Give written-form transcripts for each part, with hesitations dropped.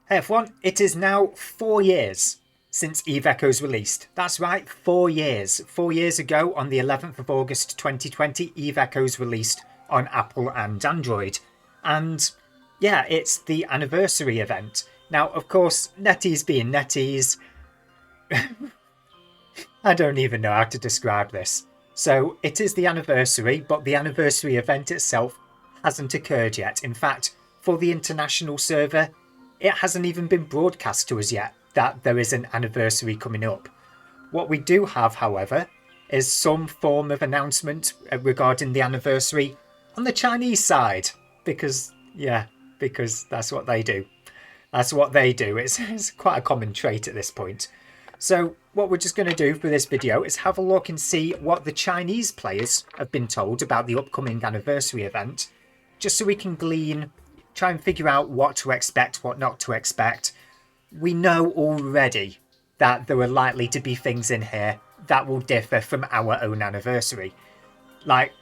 Hey everyone, it is now 4 years since Eve Echoes released. That's right, 4 years. 4 years ago, on the 11th of August 2020, Eve Echoes released on Apple and Android. And yeah, it's the anniversary event. Now, of course, Netease being Netease, I don't even know how to describe this. So it is the anniversary, but the anniversary event itself hasn't occurred yet. In fact, for the international server, it hasn't even been broadcast to us yet that there is an anniversary coming up. What we do have, however, is some form of announcement regarding the anniversary on the Chinese side. Because that's what they do. That's what they do. It's quite a common trait at this point. So what we're just going to do for this video is have a look and see what the Chinese players have been told about the upcoming anniversary event, just so we can try and figure out what to expect, what not to expect. We know already that there are likely to be things in here that will differ from our own anniversary. Like,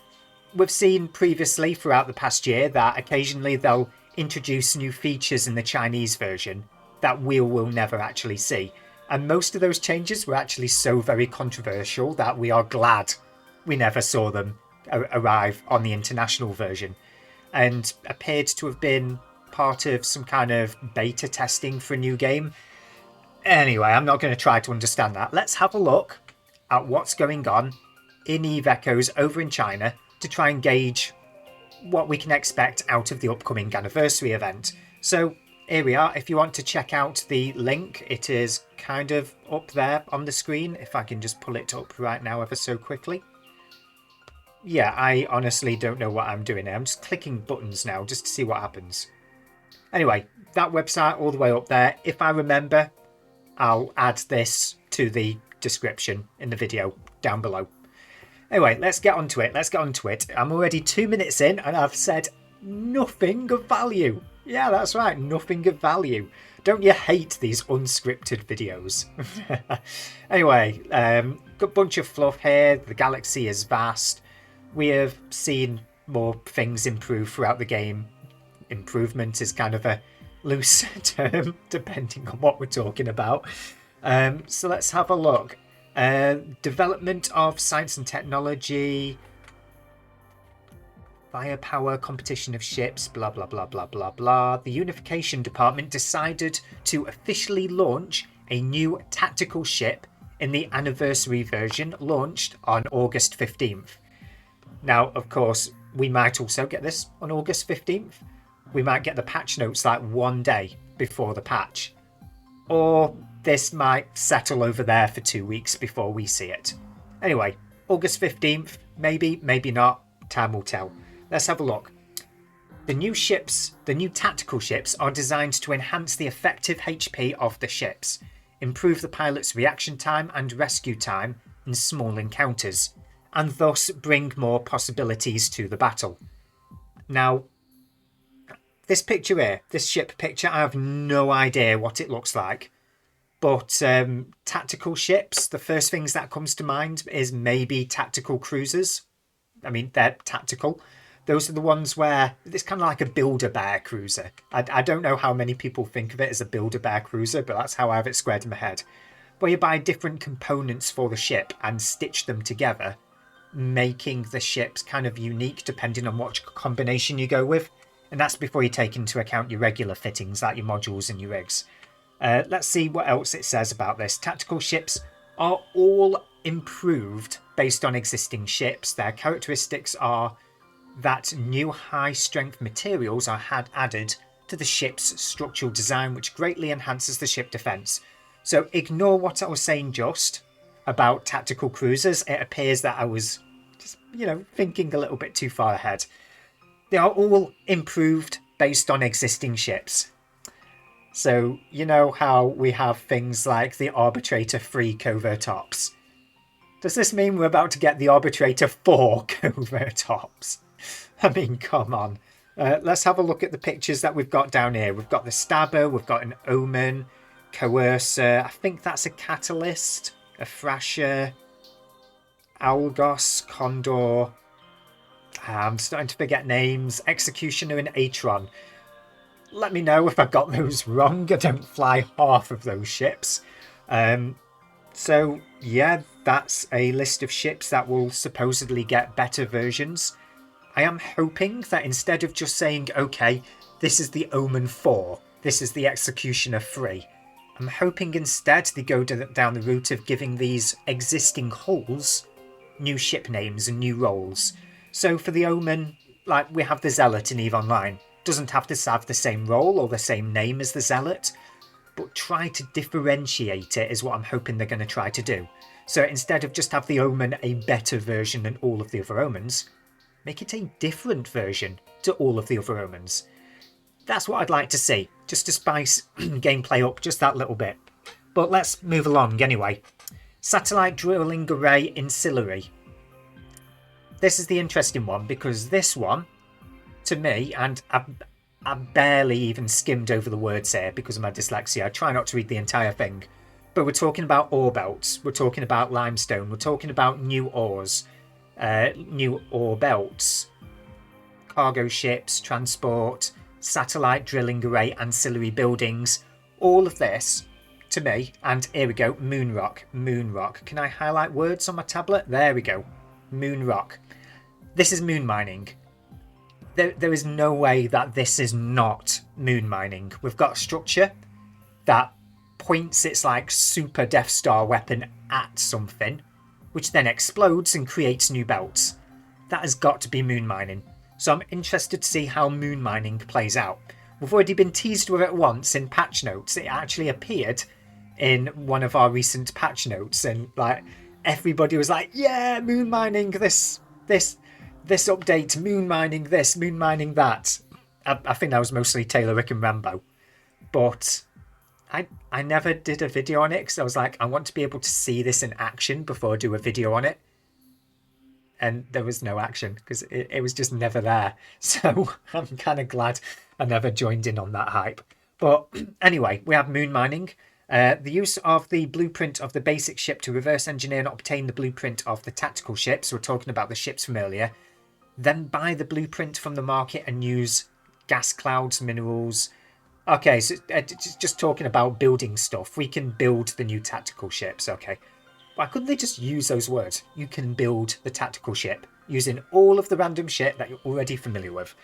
we've seen previously throughout the past year that occasionally they'll introduce new features in the Chinese version that we will never actually see. And most of those changes were actually so very controversial that we are glad we never saw them arrive on the international version, and appeared to have been part of some kind of beta testing for a new game. Anyway, I'm not going to try to understand that. Let's have a look at what's going on in Eve Echoes over in China to try and gauge what we can expect out of the upcoming anniversary event. So here we are. If you want to check out the link, it is kind of up there on the screen. If I can just pull it up right now ever so quickly. Yeah, I honestly don't know what I'm doing here. I'm just clicking buttons now just to see what happens. Anyway, that website all the way up there. If I remember, I'll add this to the description in the video down below. Anyway, let's get onto it. I'm already 2 minutes in and I've said nothing of value. Yeah, that's right, nothing of value. Don't you hate these unscripted videos? Anyway, good bunch of fluff here. The galaxy is vast. We have seen more things improve throughout the game. Improvement is kind of a loose term, depending on what we're talking about. So let's have a look. Development of science and technology, firepower, competition of ships, blah blah blah blah blah blah. The unification department decided to officially launch a new tactical ship in the anniversary version, launched on August 15th. Now, of course, we might also get this on August 15th. We might get the patch notes like one day before the patch. Or this might settle over there for 2 weeks before we see it. Anyway, August 15th, maybe, maybe not. Time will tell. Let's have a look. The new tactical ships are designed to enhance the effective HP of the ships, improve the pilot's reaction time and rescue time in small encounters, and thus bring more possibilities to the battle. Now, this picture here, this ship picture, I have no idea what it looks like. But tactical ships, the first things that comes to mind is maybe tactical cruisers. I mean, they're tactical. Those are the ones where it's kind of like a Build-A-Bear cruiser. I don't know how many people think of it as a Build-A-Bear cruiser, but that's how I have it squared in my head. Where you buy different components for the ship and stitch them together, making the ships kind of unique depending on what combination you go with. And that's before you take into account your regular fittings like your modules and your rigs. Let's see what else it says about this. Tactical ships are all improved based on existing ships. Their characteristics are that new high-strength materials are added to the ship's structural design, which greatly enhances the ship defense. So ignore what I was saying just about tactical cruisers. It appears that I was just, thinking a little bit too far ahead. They are all improved based on existing ships. So, you know how we have things like the Arbitrator 3 covert ops. Does this mean we're about to get the Arbitrator 4 covert ops? I mean, come on. Let's have a look at the pictures that we've got down here. We've got the Stabber, we've got an Omen, Coercer, I think that's a Catalyst, a Thrasher, Algos, Condor. I'm starting to forget names. Executioner and Atron. let me know if I got those wrong. I don't fly half of those ships. So yeah, that's a list of ships that will supposedly get better versions. I am hoping that instead of just saying, okay, this is the Omen 4, this is the Executioner 3, I'm hoping instead they go down the route of giving these existing hulls new ship names and new roles. So for the Omen, like we have the Zealot in EVE Online. Doesn't have to have the same role or the same name as the Zealot, but try to differentiate it is what I'm hoping they're going to try to do. So instead of just have the Omen a better version than all of the other Omens, make it a different version to all of the other Omens. That's what I'd like to see, just to spice gameplay up just that little bit. But let's move along anyway. Satellite Drilling Array Ancillary. This is the interesting one because this one, to me, and I barely even skimmed over the words here because of my dyslexia. I try not to read the entire thing. But we're talking about ore belts, we're talking about limestone, we're talking about new ores, new ore belts, cargo ships, transport, satellite drilling array, ancillary buildings. All of this, to me, and here we go, moon rock. Can I highlight words on my tablet? There we go, moon rock. This is moon mining. There is no way that this is not moon mining. We've got a structure that points its like super Death Star weapon at something, which then explodes and creates new belts. That has got to be moon mining. So I'm interested to see how moon mining plays out. We've already been teased with it once in patch notes. It actually appeared in one of our recent patch notes, and like everybody was like, yeah, moon mining this update, moon mining this, moon mining that. I think that was mostly Taylor, Rick and Rambo. But I never did a video on it because I was like, I want to be able to see this in action before I do a video on it. And there was no action because it was just never there. So I'm kind of glad I never joined in on that hype. But anyway, we have moon mining. The use of the blueprint of the basic ship to reverse engineer and obtain the blueprint of the tactical ships. We're talking about the ships from earlier. Then buy the blueprint from the market and use gas clouds, minerals. Okay, so just talking about building stuff. We can build the new tactical ships, okay. Why couldn't they just use those words? You can build the tactical ship using all of the random shit that you're already familiar with.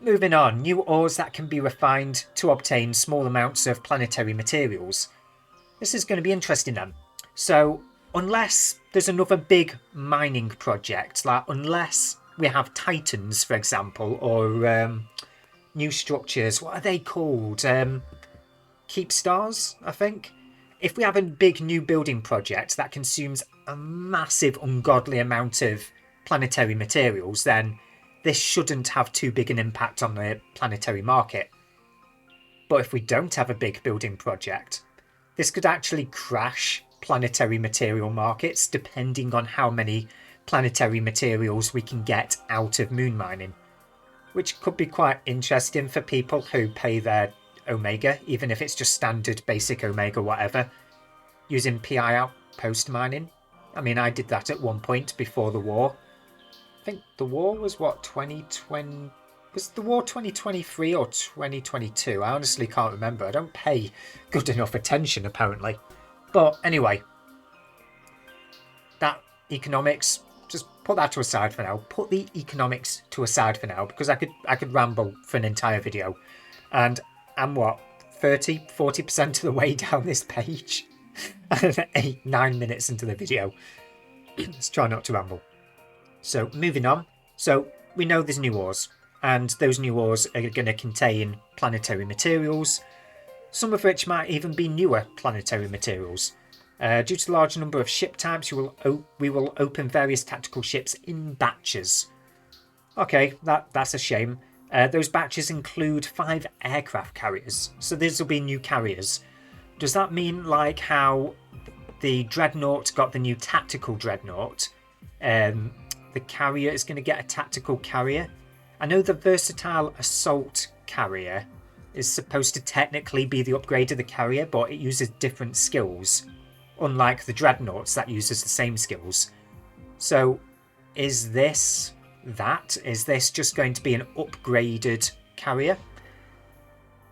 Moving on, new ores that can be refined to obtain small amounts of planetary materials. This is going to be interesting then. So, unless there's another big mining project, like unless we have Titans, for example, or new structures, what are they called? Keep stars, I think. If we have a big new building project that consumes a massive, ungodly amount of planetary materials, then this shouldn't have too big an impact on the planetary market. But if we don't have a big building project, this could actually crash planetary material markets depending on how many planetary materials we can get out of moon mining, which could be quite interesting for people who pay their Omega, even if it's just standard basic Omega whatever, using PI outpost mining. I mean, I did that at one point before the war. I think the war was what, 2020? Was the war 2023 or 2022? I honestly can't remember. I don't pay good enough attention apparently. But anyway, that economics, just put that to a side for now. Put the economics to a side for now because I could ramble for an entire video. And I'm what, 40% of the way down this page? 9 minutes into the video. Let's try not to ramble. So moving on. So we know there's new ores, and those new ores are going to contain planetary materials, some of which might even be newer planetary materials. Due to the large number of ship types, we will open various tactical ships in batches. Okay, that's a shame. Those batches include 5 aircraft carriers, so these will be new carriers. Does that mean like how the Dreadnought got the new tactical Dreadnought? The carrier is going to get a tactical carrier. I know the versatile assault carrier is supposed to technically be the upgrade of the carrier, but it uses different skills, unlike the Dreadnoughts that uses the same skills. So is this that? Is this just going to be an upgraded carrier?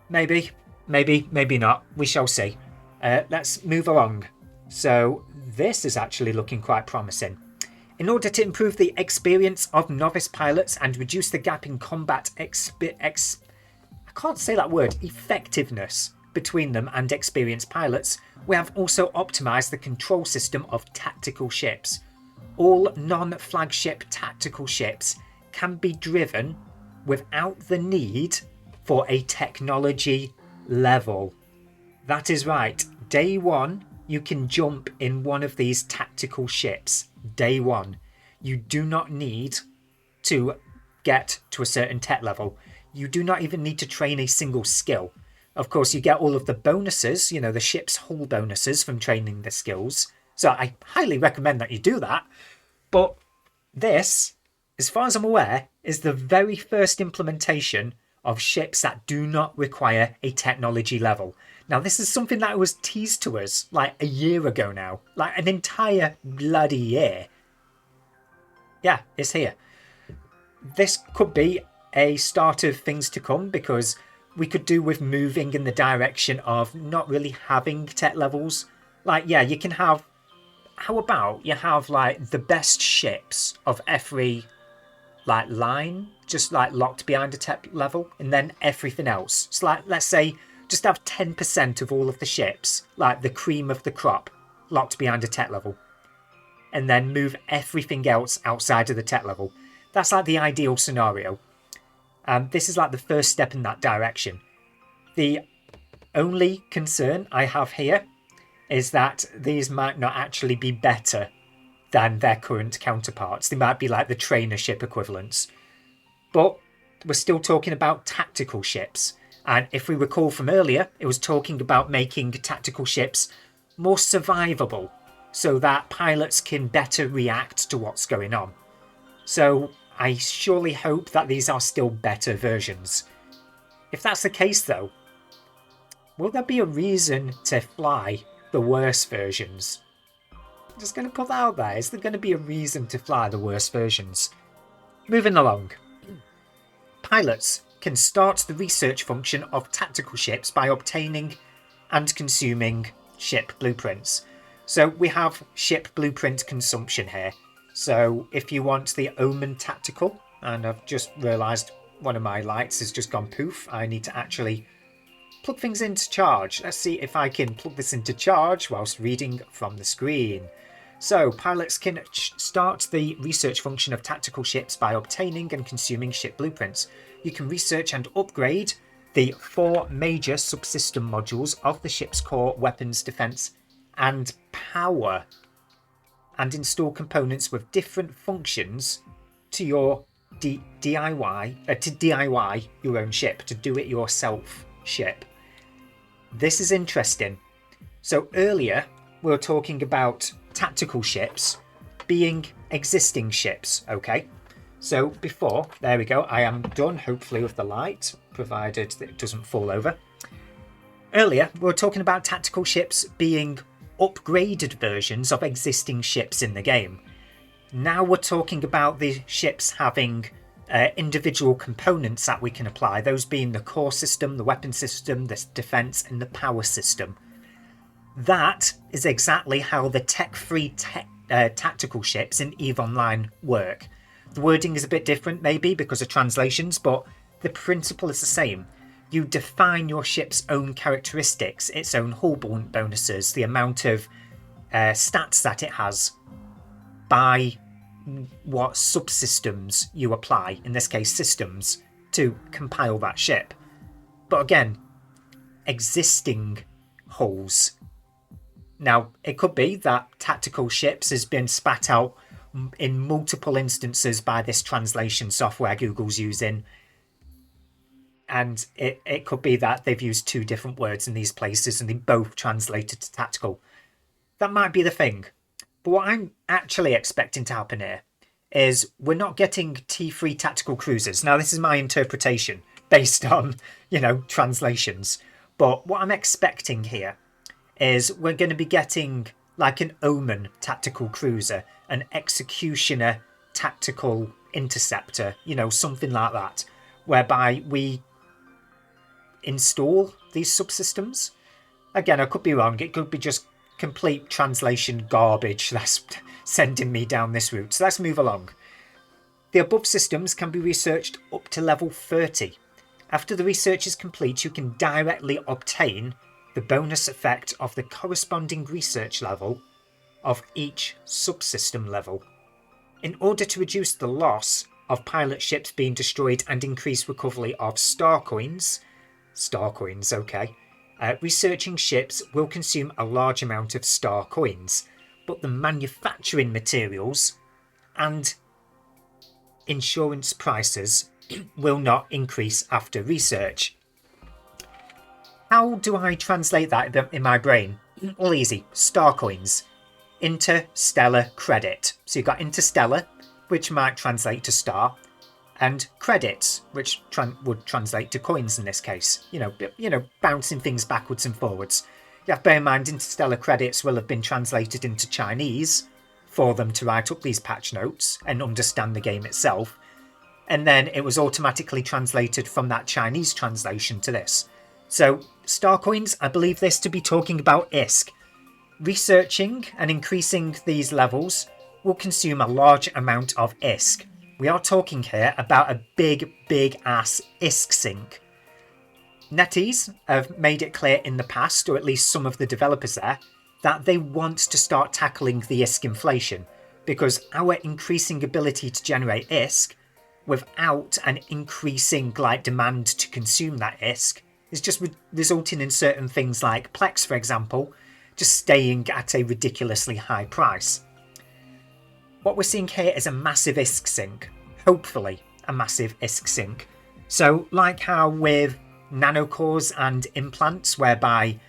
Maybe, maybe not. We shall see. Let's move along. So this is actually looking quite promising. In order to improve the experience of novice pilots and reduce the gap in combat I can't say that word, effectiveness between them and experienced pilots, we have also optimized the control system of tactical ships. All non-flagship tactical ships can be driven without the need for a technology level. That is right. Day one, you can jump in one of these tactical ships. Day one. You do not need to get to a certain tech level. You do not even need to train a single skill. Of course, you get all of the bonuses, you know, the ship's hull bonuses from training the skills. So I highly recommend that you do that. But this, as far as I'm aware, is the very first implementation of ships that do not require a technology level. Now, this is something that was teased to us like a year ago now, like an entire bloody year. Yeah, it's here. This could be a start of things to come because we could do with moving in the direction of not really having tech levels. Like, yeah, you can have... How about you have, like, the best ships of every, like, line just, like, locked behind a tech level, and then everything else. So, like, let's say, just have 10% of all of the ships, like, the cream of the crop, locked behind a tech level. And then move everything else outside of the tech level. That's, like, the ideal scenario. This is, like, the first step in that direction. The only concern I have here is that these might not actually be better than their current counterparts. They might be like the trainer ship equivalents. But we're still talking about tactical ships. And if we recall from earlier, it was talking about making tactical ships more survivable so that pilots can better react to what's going on. So I surely hope that these are still better versions. If that's the case though, will there be a reason to fly the worse versions? I'm just going to put that out there. Is there going to be a reason to fly the worse versions? Moving along. Pilots can start the research function of tactical ships by obtaining and consuming ship blueprints. So we have ship blueprint consumption here. So if you want the Omen Tactical, and I've just realised one of my lights has just gone poof, I need to actually plug things into charge. Let's see if I can plug this into charge whilst reading from the screen. So, pilots can start the research function of tactical ships by obtaining and consuming ship blueprints. You can research and upgrade the 4 major subsystem modules of the ship's core, weapons, defense, and power, and install components with different functions to your DIY your own ship, to do it yourself ship. This is interesting. So earlier we were talking about tactical ships being existing ships, okay? So before, there we go, I am done hopefully with the light, provided that it doesn't fall over. Earlier we were talking about tactical ships being upgraded versions of existing ships in the game. Now we're talking about the ships having individual components that we can apply, those being the core system, the weapon system, the defense, and the power system. That is exactly how the tech-free tactical ships in EVE Online work. The wording is a bit different maybe because of translations, but the principle is the same. You define your ship's own characteristics, its own hull bonuses, the amount of stats that it has by what subsystems you apply, in this case systems, to compile that ship. But again, existing hulls. Now, it could be that tactical ships has been spat out in multiple instances by this translation software Google's using, and it could be that they've used 2 different words in these places and they both translated to tactical. That might be the thing. But what I'm actually expecting to happen here is we're not getting T3 tactical cruisers. Now, this is my interpretation based on, translations. But what I'm expecting here is we're going to be getting like an Omen tactical cruiser, an Executioner tactical interceptor, something like that, whereby we install these subsystems. Again, I could be wrong. It could be just complete translation garbage that's sending me down this route. So let's move along. The above systems can be researched up to level 30. After the research is complete, you can directly obtain the bonus effect of the corresponding research level of each subsystem level. In order to reduce the loss of pilot ships being destroyed and increase recovery of star coins, okay, researching ships will consume a large amount of star coins, but the manufacturing materials and insurance prices will not increase after research. How do I translate that in my brain? Well, easy. Star coins. Interstellar credit. So you've got interstellar, which might translate to star, and credits, which would translate to coins in this case. You know, bouncing things backwards and forwards. You have to bear in mind interstellar credits will have been translated into Chinese for them to write up these patch notes and understand the game itself. And then it was automatically translated from that Chinese translation to this. So, star coins, I believe this to be talking about ISK. Researching and increasing these levels will consume a large amount of ISK. We are talking here about a big ass ISK sink. Netease have made it clear in the past, or at least some of the developers there, that they want to start tackling the ISK inflation, because our increasing ability to generate ISK without an increasing demand to consume that ISK is just resulting in certain things like Plex, for example, just staying at a ridiculously high price. What we're seeing here is a massive ISK sink, hopefully a massive ISK sink. So like how with nanocores and implants, whereby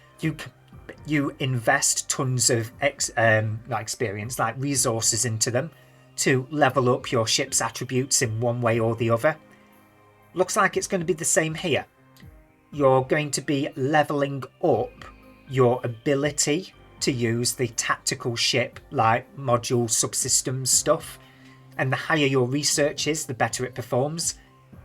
you invest tons of experience, like resources into them to level up your ship's attributes in one way or the other. Looks like it's going to be the same here. You're going to be leveling up your ability to use the tactical ship like module subsystems stuff, and the higher your research is, the better it performs.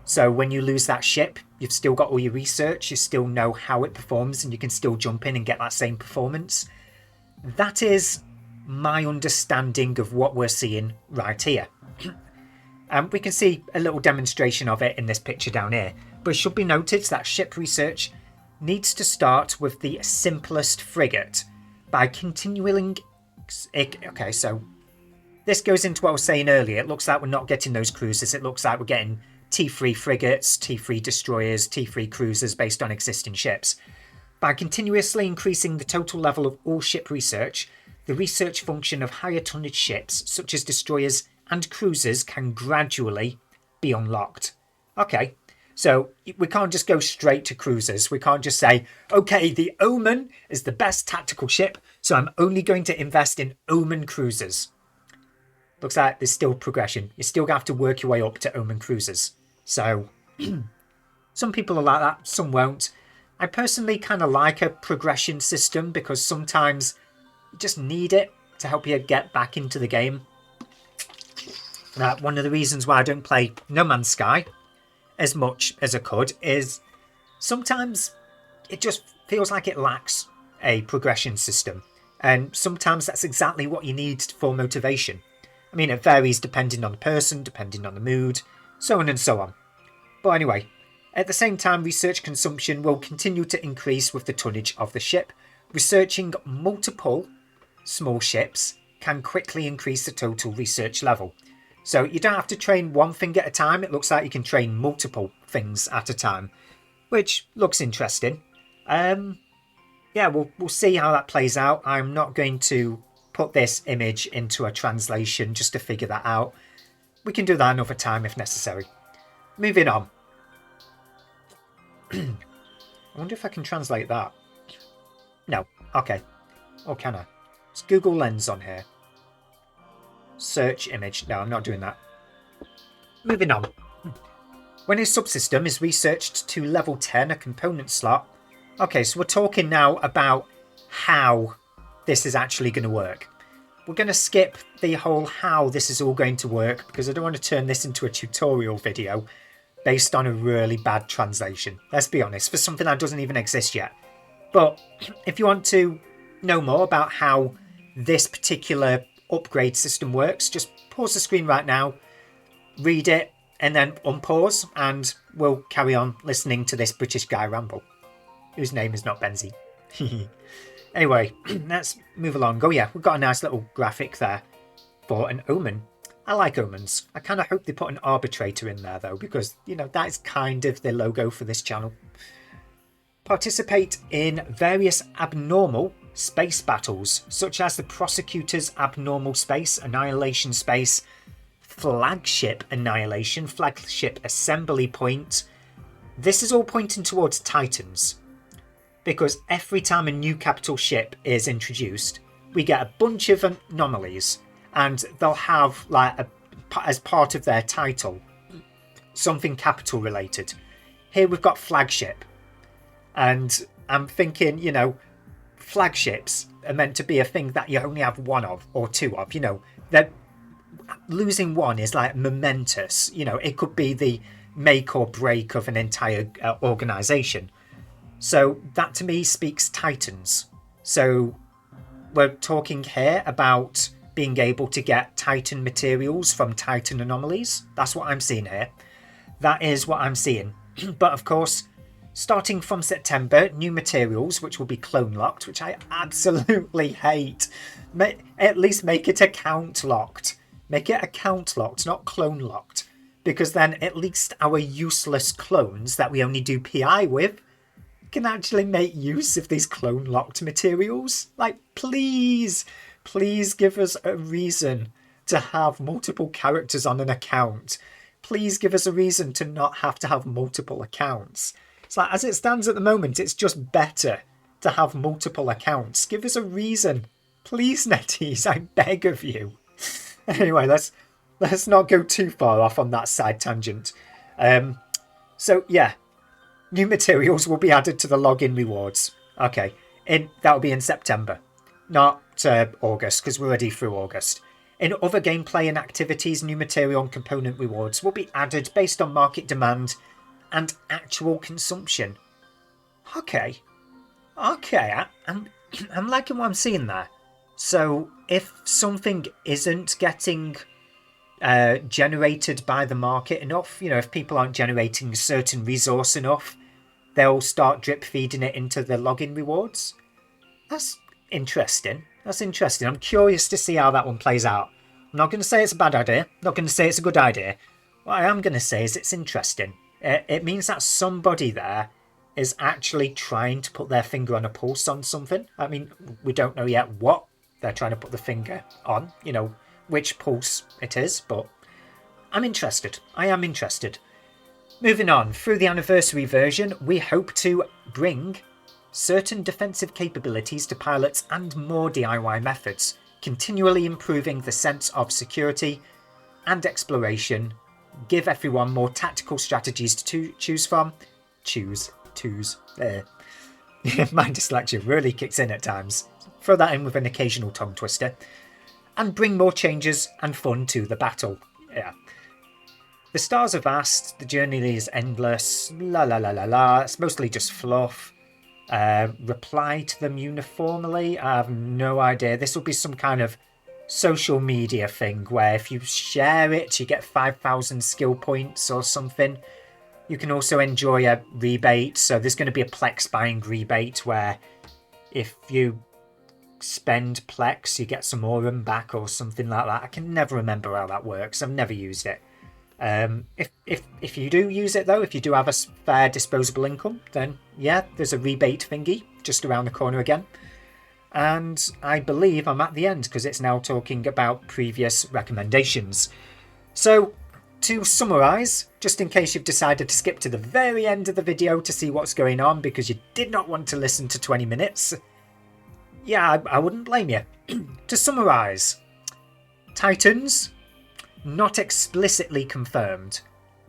So when you lose that ship, you've still got all your research, you still know how it performs, and you can still jump in and get that same performance. That is my understanding of what we're seeing right here. We can see a little demonstration of it in this picture down here, but it should be noted that ship research needs to start with the simplest frigate by continuing... Okay, so this goes into what I was saying earlier. It looks like we're not getting those cruisers. It looks like we're getting T3 frigates, T3 destroyers, T3 cruisers based on existing ships. By continuously increasing the total level of all ship research, the research function of higher tonnage ships, such as destroyers and cruisers, can gradually be unlocked. Okay, so we can't just go straight to cruisers. We can't just say, okay, the Omen is the best tactical ship, so I'm only going to invest in Omen cruisers. Looks like there's still progression. You're still going to have to work your way up to Omen cruisers. So, some people are like that, some won't. I personally kind of like a progression system because sometimes you just need it to help you get back into the game. One of the reasons why I don't play No Man's Sky as much as I could is sometimes it just feels like it lacks a progression system. And sometimes that's exactly what you need for motivation. I mean, it varies depending on the person, depending on the mood, so on and so on. But anyway, at the same time, research consumption will continue to increase with the tonnage of the ship. Researching multiple small ships can quickly increase the total research level. So you don't have to train one thing at a time. It looks like you can train multiple things at a time, which looks interesting. Yeah, we'll see how that plays out. I'm not going to put this image into a translation just to figure that out. We can do that another time if necessary. Moving on. I wonder if I can translate that. No. Okay. Or can I? It's Google Lens on here. Search image. No, I'm not doing that. Moving on. When a subsystem is researched to level 10, a component slot. Okay, so we're talking now about how this is actually going to work. We're going to skip the whole how this is all going to work because I don't want to turn this into a tutorial video. based on a really bad translation. Let's be honest, for something that doesn't even exist yet. But if you want to know more about how this particular upgrade system works, just pause the screen right now, read it, and then unpause, and we'll carry on listening to this British guy ramble, whose name is not Benzie. Anyway, let's move along. Oh yeah, we've got a nice little graphic there for an omen. I like omens. I kind of hope they put an arbitrator in there though, because, you know, that is kind of the logo for this channel. Participate in various abnormal space battles, such as the Prosecutor's Abnormal Space, Annihilation Space, Flagship Annihilation, Flagship Assembly Point. This is all pointing towards Titans, because every time a new capital ship is introduced, we get a bunch of anomalies, and they'll have, like, as part of their title, something capital related. Here we've got Flagship, and I'm thinking, you know, flagships are meant to be a thing that you only have one of, or two of, you know. That losing one is like momentous, you know, it could be the make or break of an entire organization. So that to me speaks Titans. So we're talking here about being able to get Titan materials from Titan anomalies. That's what I'm seeing here. That is what I'm seeing. But of course, starting from September, new materials, which will be clone locked, which I absolutely hate. At least make it account locked. Make it account locked, not clone locked. Because then at least our useless clones that we only do PI with can actually make use of these clone locked materials. Like, please give us a reason to have multiple characters on an account. Please give us a reason to not have to have multiple accounts. It's like, as it stands at the moment, it's just better to have multiple accounts. Give us a reason. Please, Netease, I beg of you. Anyway, let's not go too far off on that side tangent. So, yeah. New materials will be added to the login rewards. Okay. That'll be in September. Not August, because we're already through August. In other gameplay and activities, new material and component rewards will be added based on market demand and actual consumption. Okay. I'm liking what I'm seeing there. So if something isn't getting generated by the market enough, you know, if people aren't generating a certain resource enough, they'll start drip feeding it into the login rewards. That's interesting. I'm curious to see how that one plays out. I'm not going to say it's a bad idea. I'm not going to say it's a good idea. What I am going to say is it's interesting. It means that somebody there is actually trying to put their finger on a pulse on something. I mean, we don't know yet what they're trying to put the finger on, you know, which pulse it is, but I'm interested. I am interested. Moving on, through the anniversary version, we hope to bring certain defensive capabilities to pilots and more DIY methods, continually improving the sense of security and exploration, give everyone more tactical strategies to choose from. My dyslexia really kicks in at times. Throw that in with an occasional tongue twister. And bring more changes and fun to the battle. Yeah. The stars are vast, the journey is endless, la la la la la, it's mostly just fluff. Reply to them uniformly, I have no idea. This will be some kind of social media thing where if you share it, you get 5,000 skill points or something. You can also enjoy a rebate, so there's going to be a Plex buying rebate where if you spend Plex, you get some Aurum back or something like that. I can never remember how that works, I've never used it. If you do use it though, if you do have a fair disposable income, then yeah, there's a rebate thingy just around the corner again. And I believe I'm at the end because it's now talking about previous recommendations. So to summarise, just in case you've decided to skip to the very end of the video to see what's going on because you did not want to listen to 20 minutes, yeah, I wouldn't blame you. To summarise, Titans, not explicitly confirmed,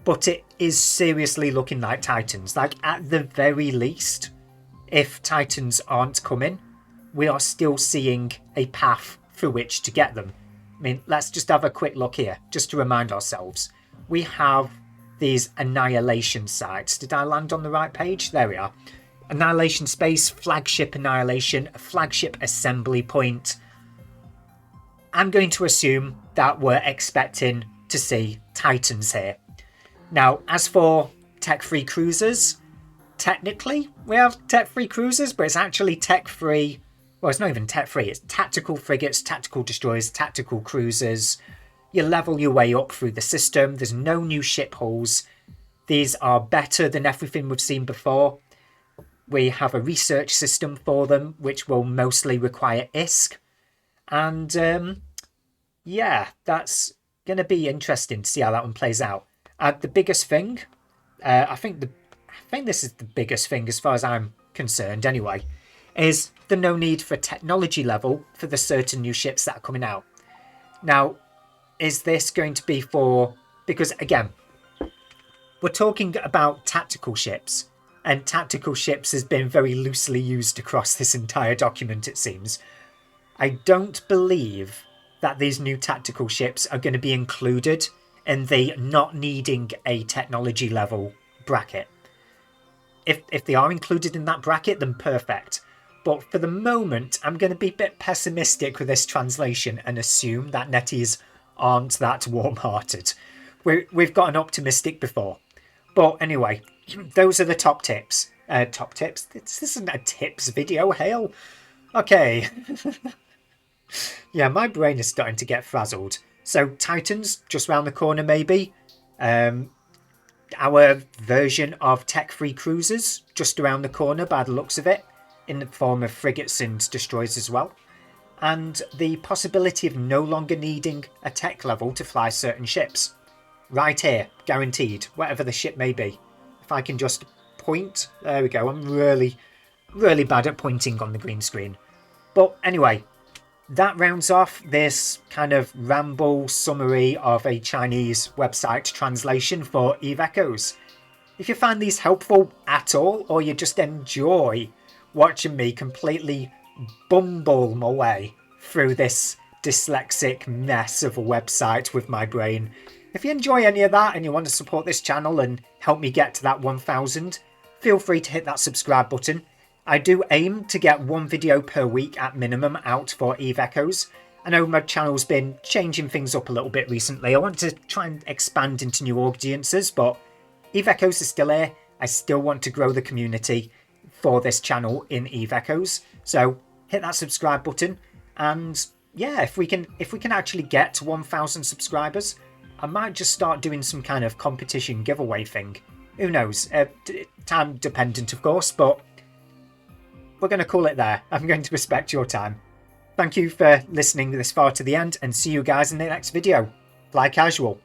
but it is seriously looking like Titans. Like, at the very least, if Titans aren't coming, we are still seeing a path through which to get them. I mean, let's just have a quick look here, just to remind ourselves. We have these Annihilation sites. Did I land on the right page? There we are. Annihilation Space, Flagship Annihilation, a Flagship Assembly Point. I'm going to assume that we're expecting to see Titans here. Now, as for tech-free cruisers, technically we have tech-free cruisers, but it's actually tech-free. Well, it's not even tech-free. It's tactical frigates, tactical destroyers, tactical cruisers. You level your way up through the system. There's no new ship hulls. These are better than everything we've seen before. We have a research system for them, which will mostly require ISK. And yeah, that's going to be interesting to see how that one plays out. The biggest thing, I think this is the biggest thing as far as I'm concerned anyway, is the no need for technology level for the certain new ships that are coming out. Now, is this going to be for... Because again, we're talking about tactical ships, and tactical ships has been very loosely used across this entire document, it seems. I don't believe that these new tactical ships are going to be included in the not needing a technology level bracket. If they are included in that bracket, then perfect. But for the moment, I'm going to be a bit pessimistic with this translation and assume that Netease aren't that warm-hearted. We've got an optimistic before. But anyway, those are the top tips. Top tips? This isn't a tips video, hail. Okay. Yeah, my brain is starting to get frazzled. So Titans, just round the corner maybe. Our version of tech-free cruisers, just around the corner by the looks of it, in the form of frigates and destroyers as well. And the possibility of no longer needing a tech level to fly certain ships. Right here, guaranteed, whatever the ship may be. If I can just point, there we go. I'm really, really bad at pointing on the green screen. But anyway, that rounds off this kind of ramble summary of a Chinese website translation for Eve Echoes. If you find these helpful at all, or you just enjoy watching me completely bumble my way through this dyslexic mess of a website with my brain, if you enjoy any of that and you want to support this channel and help me get to that 1000, feel free to hit that subscribe button. I do aim to get one video per week at minimum out for Eve Echoes. I know my channel's been changing things up a little bit recently. I want to try and expand into new audiences, but Eve Echoes is still here. I still want to grow the community for this channel in Eve Echoes. So hit that subscribe button, and yeah, if we can actually get to 1000 subscribers, I might just start doing some kind of competition giveaway thing. Who knows? Time dependent, of course, but we're going to call it there. I'm going to respect your time. Thank you for listening this far to the end, and see you guys in the next video. Fly casual.